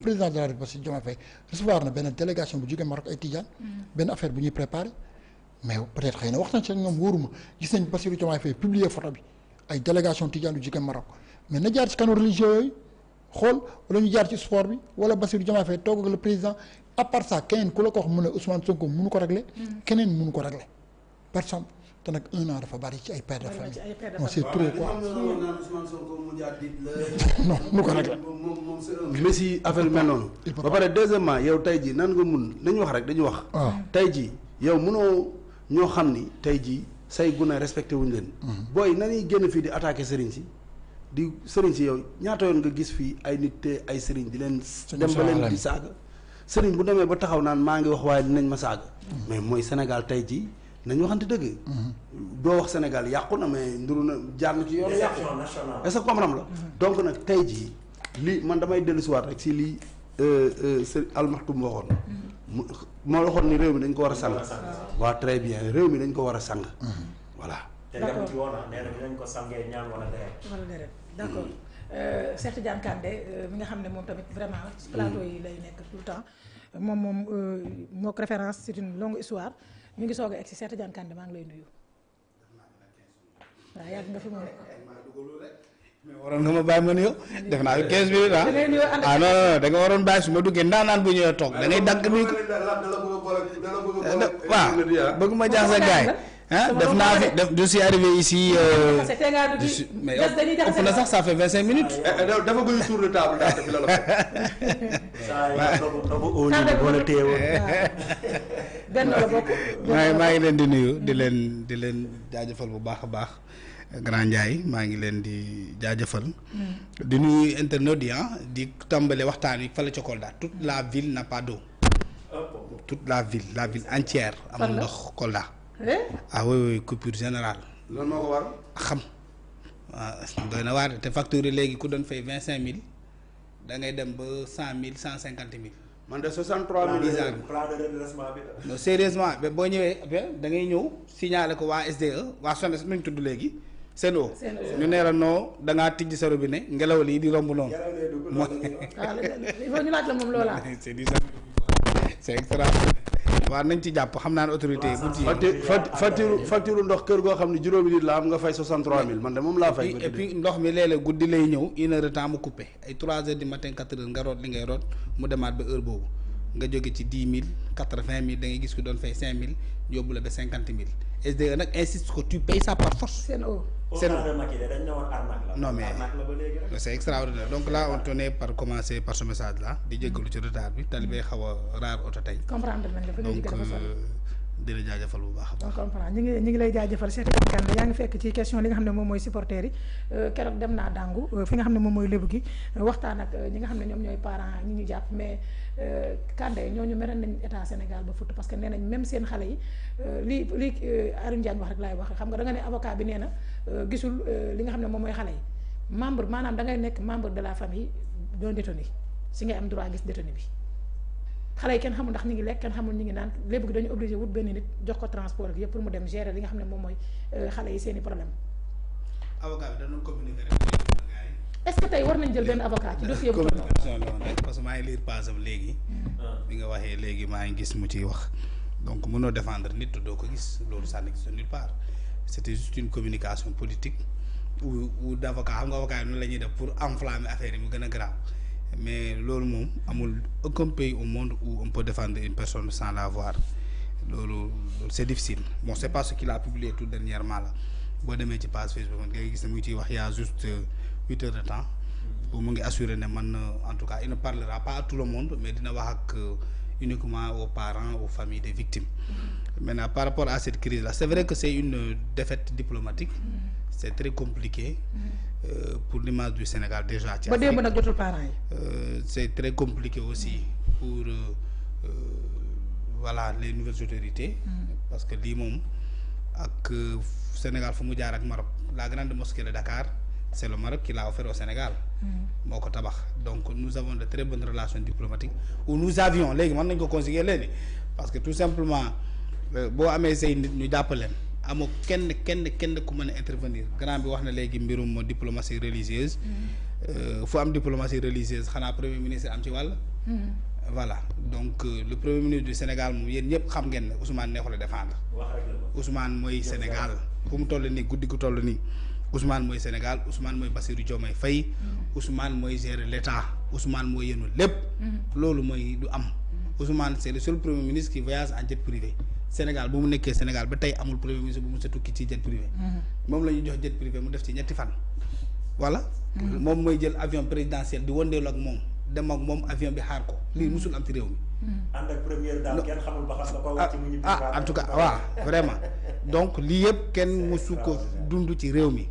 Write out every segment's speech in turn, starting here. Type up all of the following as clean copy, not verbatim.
président de la République parce que Diomaye Faye recevoir na benn délégation bu jógee Maroc ay Tidiane. benn affaire bu ñuy préparé. mais peut-être xëy na wax nañ ci ñoom wóoruma gis nañ Bassirou Diomaye Faye publier photo bi ay délégation Tidiane bu jógee Maroc mais na jaar ci canaux religieux yooyu xool wala ñu jaar ci sport bi wala Bassirou Diomaye Faye toog ak le président à part ça keneen ku la ko wax mu ne Ousmane Sonko mënu ko régler. keneen mënu ko régler personne. te nag 1 an dafa bari ci ay pères de famille non c'est trop quoi non nu ko régler mais si affaire mel noonu ba pare deuxièmement yow tey ji nan nga mun nañu wax rek dañu wax tey ji yow mënoo ñoo xam ni tey ji say gune respecté wuñu leen booy nañuy génn fii di attaquer sëriñ si yow ñaata yoon nga gis fii ay nit te ay sëriñ di leen dem ba leen di saaga sëriñ bu demee ba taxaw naan maa ngi wax waaye dinañ ma saaga mais mooy Sénégal tey ji nañu waxante dëgg. doo wax Sénégal yàqu na mais nduru na jaar na ci yoonu yàqu. est-ce que comprendre la. donc nag tey jii lii man damay dellusiwaat rek si lii Almakhtoum waxoon. moo waxoon ni réew mi dañ ko war a sang. waaw très bien réew mi dañ ko war a sang. voilà. te dem ci woon nee na dinañ ko sangee ñaan wala deret. wala deret d'accord Cheikh Tidiane Kandé mi nga xam ne moom tamit vraiment ci plateau yi lay nekk tout le temps moom mook référence c'est une longue histoire. ñu ngi soog a egg si Cheikh Tidiane Kandé maa ngi lay nuyu waaw yàgg nga fi moom. mais waroon nga ma bàyyi ma nuyoo def naa fi 15 minutes ah non da nga waroon bàyyi su ma duggee ndaanaan bu ñëwee toog da ngay dagg nuyu ko waaw bëgg ma jaax sa gaay def naa fi je suis arrivé ici. mais ëpp na sax ça fait 25 minutes. dafa bëgg tour de table daal fi la la ko. maa ngi leen di nuyu di leen jaajëfal bu baax a baax Grand Ndiaye maa ngi leen di jaajëfal. di nuyu internautes yi di tàmbale waxtaan wi fële ca Kolda toute la ville n'a pas d'eau. toute la ville entière. amul ndox Kolda. ah oui coupure générale. loolu moo ko war xam waaw doy na waar te facture yi léegi ku doon fay 25000 da ngay dem ba 100000 150000. man de 63000. plan de redressement bi. non sérieusement boo ñëwee da ngay ñëw signaler ko waa SDE waa SONES nu ñu tudd léegi Sen'Eau. ñu ne la non da ngaa tijji sa robinet ngelaw lii di romb noonu. waaw il faut ñu laaj la moom loola. c'est extra. waaw nañ ci jàpp xam naa ne autorité yi. bu ci facture ndox kër goo xam ne juróomi nit la am nga fay 63000 man de moom laa fay. et puis ndox mi léeg-léeg guddi lay ñëw 1 heure de temps mu coupé ay 3 heures du matin 4 heures nga root li ngay root mu demaat ba heure boobu nga jóge ci 10 000 80 000 da ngay gis ku doon fay 5000 yóbbu la ba 50 000 SDE nag insiste que tu payes ça par force. Sen'Eau. Non mais c'est extraordinaire donc là on tenait par commencer par ce message là di jéggalu ci retard bi tali bay xaw a raar oto tey. comprendre nañ la fa nga donc di la jaajëfal bu baax a baax. comprendre ñu ngi lay jaajëfal Cheikh Tidiane Kandé yaa ngi fekk ci question li nga xam ne moom mooy supporters yi keroog dem naa dàngu fi nga xam ne moom mooy lébu gi waxtaan ak ñi nga xam ne ñoom ñooy parents ñi ñu jàpp mais Kandé ñooñu meral nañ état Sénégal ba futt parce que nee nañ même seen xale yi lii Aroune Diagne wax rek laay wax xam nga da nga ne avocat bi nee na gisul li nga xam ne moom mooy xale yi membre maanaam da ngay nekk membre de la famille d'un détenu si ngay am droit gis détenu bi xale yi kenn xamul ndax ñi ngi lekk kenn xamul ñi ngi naan lépp gi dañu obligé wut benn nit jox ko transport ak yëpp pour mu dem gérer li nga xam ne moom mooy xale yi seeni problème. avocat bi dañu communiquer rek est-ce que tey war nañ jël benn avocat ci dossier bu communication la woon rek parce que maa ngi lire page am léegi. bi nga waxee léegi maa ngi gis mu ciy wax donc mënoo défendre nit doo ko gis loolu ça n'existe nulle part c'était juste une communication politique ou d'avocat xam nga avocat yi noonu la ñuy def pour enflammer affaire yi mu gën a grave mais loolu moom amul aucun pays au monde où on peut défendre une personne sans la voir loolu c'est difficile bon c'est pas ce qu'il a publié tout dernièrement là boo demee ci page Facebook man ngay gis ne mu ngi ciy wax y a juste 8 heures de temps bu mu ngi assurer ne man en tout cas il ne parlera pas à tout le monde mais dina wax ak uniquement aux parents aux familles des victimes maintenant par rapport à cette crise là c'est vrai que c'est une défaite diplomatique c'est très compliqué pour l'image du Sénégal déjà ci ba démb nag jotul parents yi c'est très compliqué aussi pour voilà les nouvelles autorités parce que lii moom ak Sénégal fu mu jaar ak Maroc la grande mosquée de Dakar c'est le Maroc qui l'a offert au Sénégal moo ko tabax donc nous avons de très bonnes relations diplomatiques où nous avions léegi mën nañ ko conjuguer léegi parce que tout simplement boo amee say nit ñu jàpp leen amoo kenn ku mën a intervenir grand bi wax na léegi mbirum diplomatie religieuse fu am diplomatie religieuse xanaa premier ministre am ci wàll voilà donc le premier ministre du Sénégal moom yéen ñëpp xam ngeen ne Ousmane neexul a défendre. Ousmane mooy Sénégal fu mu toll nii guddi gu toll nii Ousmane mooy Sénégal Ousmane mooy Bassirou Diomaye Faye Ousmane mooy gérer l'État Ousmane mooy yenu lépp. loolu mooy du am. Ousmane c'est le seul premier ministre qui voyage en jet privé Sénégal bu mu nekkee Sénégal ba tey amul premier ministre bu mu sa tukki ci jet privé. moom la ñuy jox jet privé mu def ci ñetti fan. voilà. moom mooy jël avion présidentiel di wëndeelu ak moom dem ak moom avion bi xaar ko lii musul am ci réew mi. ànd ak première dame kenn xamul ba xam nga ko wàcc mu ñibbi. en tout cas waaw vraiment donc lii yëpp kenn musu ko dund ci réew mi.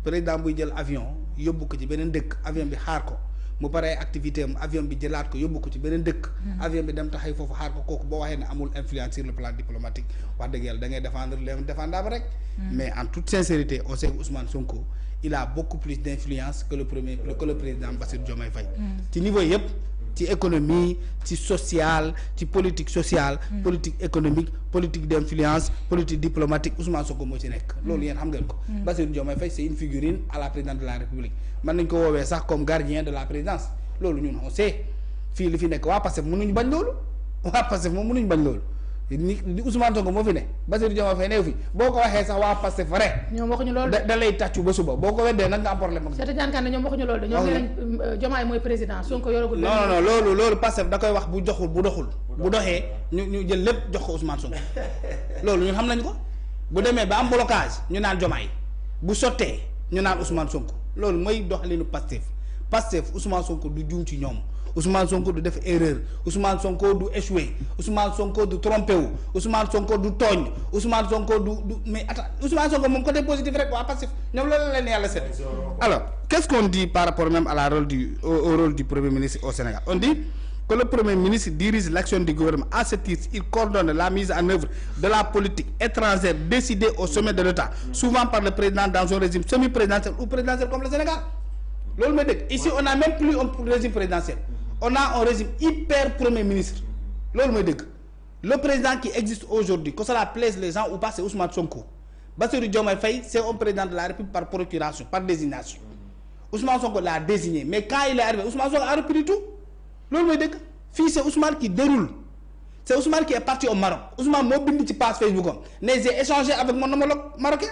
président buy jël avion yóbbu ko ci beneen dëkk avion bi xaar ko mu paree activité am avion bi jëlaat ko yóbbu ko ci beneen dëkk. avion bi dem taxay foofu xaar ko kooku boo waxee ne amul influence sur le plan diplomatique wax dëgg yàlla da ngay défendre les défendables rek. mais en toute sincérité on sait que Ousmane Sonko il a beaucoup plus d'influence que le président Bassirou Diomaye Faye. ci niveau yëpp. ci économie ci social ci politique sociale. politique économique politique d'influence politique diplomatique Ousmane Sonko moo ci nekk. loolu yéen xam ngeen ko. Bassirou Diomaye Faye c'est une figurine à la présidente de la République mën nañ ko woowee sax comme gardien de la présidence loolu ñun on sait fii li fi nekk waa Pastef mënuñ bañ loolu waa Pastef moom mënuñ bañ loolu ni Ousmane Sonko moo fi ne Bassirou Diomaye Faye neew fi boo ko waxee sax waa Pastef vrai ñoom waxuñu loolu da lay tàccu ba suba boo ko weddee nag nga am problème ak Cheikh Tidiane Kandé ñoom waxuñu loolu de ñoom nee nañ Diomaye mooy président Sonko yoragul non loolu Pastef da koy wax bu doxul bu doxee ñu jël lépp jox ko Ousmane Sonko loolu ñun xam nañ ko bu demee ba am blocage ñu naan Diomaye bu sottee ñu naan Ousmane Sonko loolu mooy doxalinu Pastef Ousmane Sonko du juum ci ñoom Ousmane Sonko du def erreur Ousmane Sonko du échoué Ousmane Sonko du trompé wu Ousmane Sonko du tooñ Ousmane Sonko du mais attends Ousmane Sonko moom côté positif rek waa Pastef ñoom loolu la leen yàlla seet. alors qu'est-ce qu'on dit par rapport même à la rôle au rôle du premier ministre au Sénégal on dit que le premier ministre dirige l'action du gouvernement à ce titre il coordonne la mise en œuvre de la politique étrangère décidée au sommet de l'État souvent par le président dans un régime semi-présidentiel ou présidentiel comme le Sénégal loolu mooy dëgg ici on a même plus un régime présidentiel on a un régime hyper premier ministre loolu mooy dëgg le président qui existe aujourd'hui que cela plaise les gens ou pas c'est Ousmane Sonko Bassirou Diomaye Faye c'est un président de la République par procuration par désignation Ousmane Sonko l'a désigné mais quand il est arrivé Ousmane Sonko a repris du tout loolu mooy dëgg fii c'est Ousmane qui déroule c'est Ousmane qui est parti au Maroc Ousmane moo bind ci page Facebook am ne j'ai échangé avec mon homologue marocain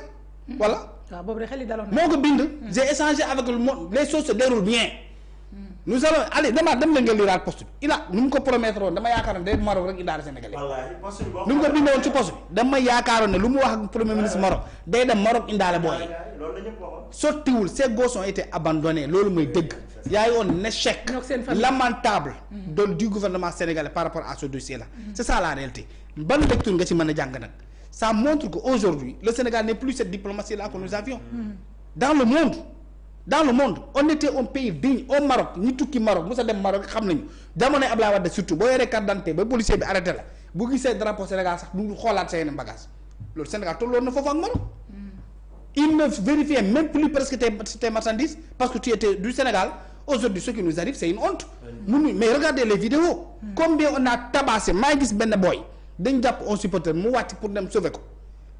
voilà. waaw boobu de xel yi daloon moo ko bind. j'ai échangé avec le monde les choses se déroulent bien. nous allons allez dem leen nga liraat poste bi il a nu mu ko promettre woon dama yaakaaroon day Maroc rek indaale Sénégalais. wallaahi poste bi nu mu ko bindoon ci poste bi dama yaakaaroon ne lu mu wax ak premier ministre Maroc day dem Maroc indaale booy. loolu la ñëpp waxoon. sottiwul ces gosses ont été abandonnés loolu mooy dëgg. y a eu un échec lamentable du gouvernement sénégalais par rapport à ce dossier là. c'est ça la réalité ban lecture nga ci mën a jàng nag. ça montre qu'aujourd'hui le Sénégal n'est plus cette diplomatie là que nous avions. dans le monde on était un pays digne au Maroc ñi tukki Maroc mu sa dem Maroc xam nañu jamonoy Abdoulaye Wade surtout boo yoree carte d'identité ba policier bi arrêté la bu gisee drapeau Sénégal sax du xoolaat sa yeneen bagage loolu Sénégal tolloon na foofu ak Maroc il ne vérifiait même plus presque tes marchandises parce que tu étais du Sénégal aujourd'hui ce qui nous arrive c'est une honte mais regardez les vidéos combien on a tabassé maa ngi gis benn boy dañ jàpp un supporter mu wàcc pour dem sauver ko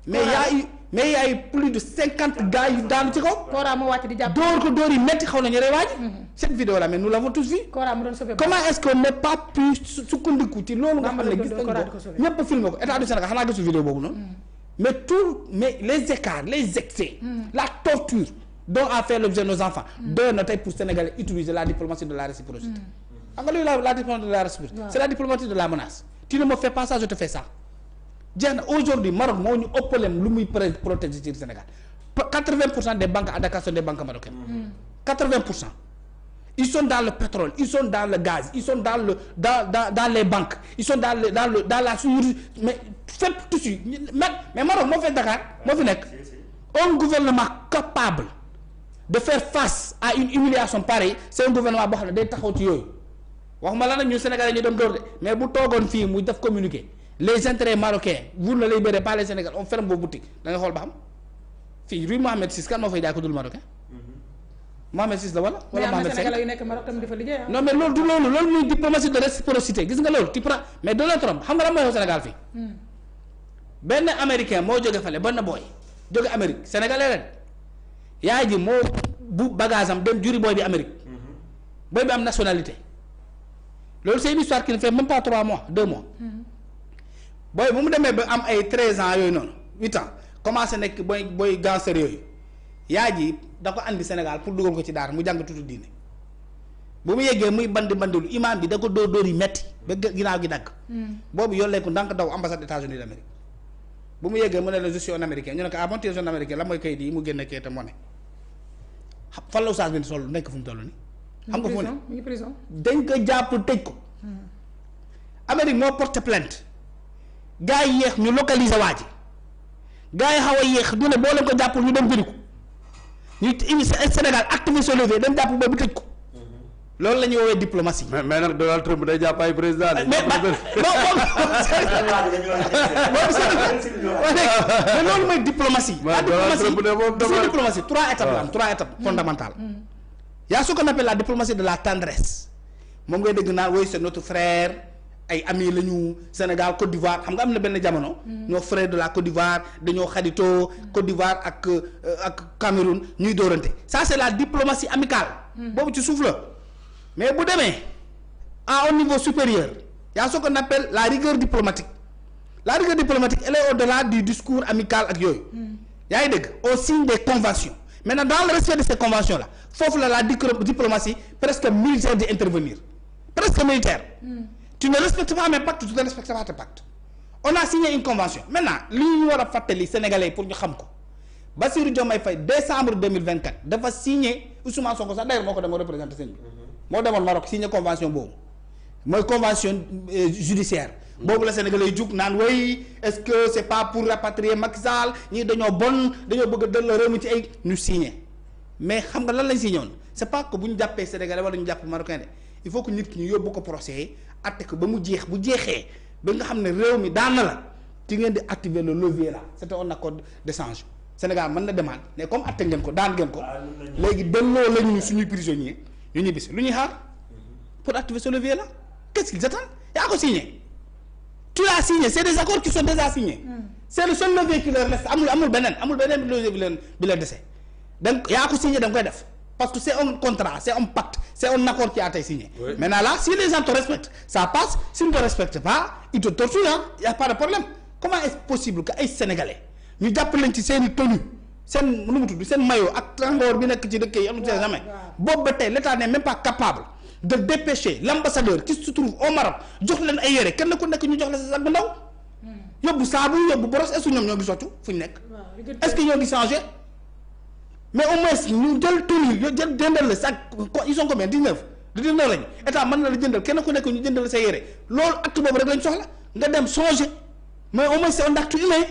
mais y a eu plus de 50 gars yu daanu ci kaw. Kora mu wàcc di jàpp door yi metti xaw nañu rewaaj. cette vidéo là mais nous l'avons tous vu. Kora mu doon sauver comment est-ce qu'on n'est pas pu sukkandiku ci loolu nga xam ne gis nañ ko ñëpp a filmé ko état du Sénégal xanaa gisul vidéo boobu noonu. mais les écarts les excès. la torture dont a fait l'objet nos enfants. doy na tey pour Sénégalais utiliser la diplomatie de la réciprocité. xam nga luy la diplomatie de la réciprocité. c'est la diplomatie de la menace. tu ne me fais pas ça je te fais ça. jeex na aujourd'hui Maroc moo ñu ëppalem lu muy protéger ci Sénégal 80% des banques à Dakar sont des banques marocaines. 80%. ils sont dans le pétrole ils sont dans le gaz ils sont dans les banques ils sont dans la source mais fépp tout suite mais Maroc moo fi Dakar moo fi nekk un gouvernement capable de faire face à une humiliation pareille c'est un gouvernement boo xam ne day taxaw ci yooyu waxuma la nag ñu Sénégalais ñu dem door de mais bu toogoon fii mu def communiqué les intérêts marocains vous ne libérez pas les Sénégalais on ferme vos boutiques da nga xool ba xam fii rue Mohamed VI kan moo fay jaay ko dul marocain Mohamed VI la wala Mohamed Sénégalais yu nekk Maroc tamit dafa liggéey non mais loolu du loolu muy diplomatie de réciprocité gis nga loolu tu prends mais Donald Trump xam nga lan mooy yow Sénégal fii benn américain moo jóge fale benn booy jóge Amérique sénégalais ren yaay ji moo bu bagage am dem juri booy bi Amérique booy bi am nationalité loolu c'est une histoire qui ne fait même pas 3 mois 2 mois. booy bu mu demee ba am ay 13 ans yooyu noonu 8 ans commencé nekk booy gangster yooyu yaa ji da ko andi Sénégal pour dugal ko ci daara mu jàng tuuti diine bu mu yeggee muy bandilu imam bi da ko dóor yi metti ba ginnaaw gi dagg. boobu yollee ko ndànk daw ambassade États-Unis d'Amérique bu mu yeggee mu ne la je suis un américain ñu ne ko ah bon tu es un américain la mooy kayit yi mu génne kayit moo ne fan la Oustaz bi sol nekk fu mu toll nii. xam nga fu mu ne prison dañ ko jàpp tëj ko. Amérique moo porté plainte gars yi yéex ñu localiser waa ji gars yi xaw a yéex ñu ne boo leen ko jàppul ñu dem jëli ko ñu Sénégal activiste levé dem jàpp boobu tëj ko loolu la ñuy woowee diplomatie. mais nag Donald Trump day jàpp ay président de. mais loolu mooy diplomatie. la diplomatie 3 étapes la am 3 étapes fondamentales. y a ce qu'on appelle la diplomatie de la tendresse moom ngay dégg naa woy c'est notre frère ay amis la ñu Sénégal Côte d'Ivoire xam nga am na benn jamono. ñoo frère de la Côte d'Ivoire dañoo xaritoo Côte d'Ivoire ak Cameroun ñuy dóorante ça c'est la diplomatie amicale. boobu ci suuf la mais bu demee à un niveau supérieur y a ce qu'on appelle la rigueur diplomatique elle est au-delà du discours amical ak yooyu. yaa ngi dégg au signe des conventions maintenant dans le respect de ces conventions là foofu la diplomatie presque militaire di intervenir presque militaire. Tu ne respectes pas mes pactes, tu ne respectes pas tes pactes. On a signé une convention. Maintenant, li ñu war a fàttali Sénégalais pour ñu xam ko Bassirou Diomaye Faye décembre 2024 dafa signé Ousmane Sonko sax d'ailleurs moo ko demoon représenté seen bi moo demoon Maroc signé convention boobu mooy convention judiciaire boobu la Sénégalais yi jug naan way est-ce que c'est pas pour rapatrier Macky Sall ñii dañoo bon dañoo bëgg a delloo réew mi ci ay ñu signé mais xam nga lan lañ signé woon c'est pas que bu ñu jàppee Sénégalais wala ñu jàpp Marocain de il faut que nit ki ñu yóbbu ko procès atte ko ba mu jeex bu jeexee ba nga xam ne réew mi daan na la ci ngeen di activer le levier là c'est un accord d'échange Sénégal mën na demande mais comme atte ngeen ko daan ngeen ko léegi delloo la ñu suñuy prisonniers ñu ñibbisi lu ñuy xaar pour activer ce levier là qu'est-ce qu'ils attendent yaa ko signé tu l'as signé c'est des accords qui sont déjà signés c'est le seul levier qui leur reste amul beneen levier bi leen dese donc yaa ko signé da nga koy def parce que c'est un contrat c'est un pacte c'est un accord qui a été signé. Oui. Maintenant là si les gens te respectent ça passe s'ils ne te respectent pas ils te torturent il y a pas de problème comment est-ce possible que ay sénégalais ñu jàpp leen ci seen i tenue seen nu mu tudd seen maillot ak tàngoor bi nekk ci dëkk yi am na jamais boobu ba tey l'État n'est même pas capable de dépêcher l'ambassadeur qui se trouve au Maroc jox leen ay yére kenn ku nekk ñu jox la sa sac bu ndaw yóbbu saabu yóbbu boros est-ce que ñoom ñoo ngi soccu fu ñu nekk est-ce que ñoo ngi changé mais au moins ñu jël tenue yo jël jëndal la sac ils sont combien 19 lañu état mën na la jëndal kenn ku nekk ñu jëndal la sa yére loolu acte boobu rek lañ soxla nga dem changer mais au moins c'est un acte humain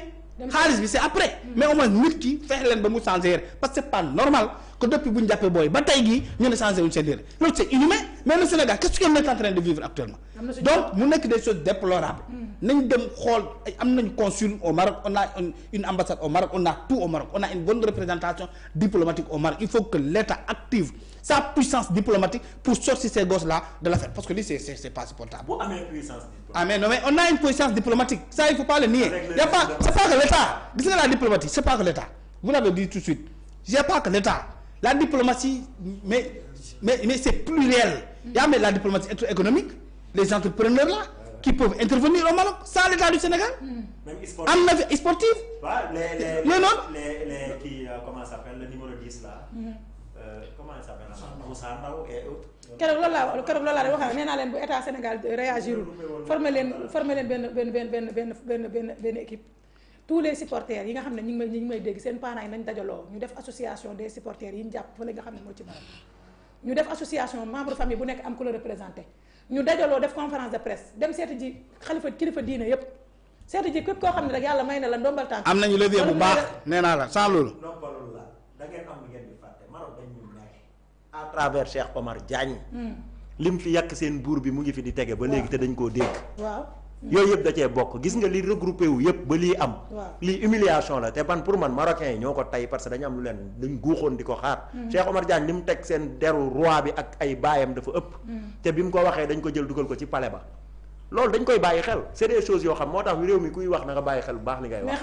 xaalis bi c'est après mais au moins nit ki fexe leen ba mu changer yére parce que c'est pas normal que depuis bu ñu jàppee booy ba tey gii ñu ne changer wuñ seen yére loolu c'est inhumain mais le Sénégal qu'est-ce qu'on est en train de vivre actuellement donc mu nekk des choses déplorables nañ dem xool am nañ consul au Maroc on a une ambassade au Maroc on a tout au Maroc on a une bonne représentation diplomatique au Maroc il faut que l'État active sa puissance diplomatique pour sortir ces gosses-là de l'affaire parce que lii c'est pas supportable. bu amee puissance diplomatique. Ah mais non mais on a une puissance diplomatique ça il faut pas le nier. Y a pas c'est pas que l'État gis nga la diplomatie c'est pas que l'État vous l'avez dit tout de suite y a pas que l'État la diplomatie mais c'est pluriel. Y a mais la diplomatie économique les entrepreneurs là qui peuvent intervenir au Maroc sans l'État du Sénégal. même am na fi sportif. waaw les qui comment ça s'appelle le numéro 10 là. comment il s'appelle Moussa Ndaw et autres. keroog loolu laa de wax nee naa leen bu état Sénégal réagirul former leen benn équipe tous les supporters yi nga xam ne ñu ngi may dégg seen parents yi nañ dajaloo ñu def association des supporters yi ñu jàpp fële nga xam ne moo ci Maroc ñu def association membre famille bu nekk am ku la représenté ñu dajaloo def conférence de presse dem seeti ji kilifa diine yépp seeti ji képp koo xam ne rek yàlla may na la ndombal tànk am nañu levier bu baax nee naa la sans loolu ndombalul la da ngeen am ngeen di fàtte Maroc dañ ñu neex à travers Cheikh Omar Diagne lim fi yàq seen buur bi mu ngi fi di tege ba léegi te dañ koo dégg waaw yooyu yëpp da cee bokk gis nga li regroupé wu yëpp ba lii am lii humiliation la te pour man marocains yi ñoo ko tey parce que dañu am lu leen dañ guuxoon di ko xaar Cheikh Omar Diagne li mu teg seen deru roi bi ak ay baayam dafa ëpp te bi mu ko waxee dañ ko jël dugal ko ci palais ba loolu dañ koy bàyyi xel c'est des choses yoo xam moo tax réew mi kuy wax na nga bàyyi xel bu baax li ngay wax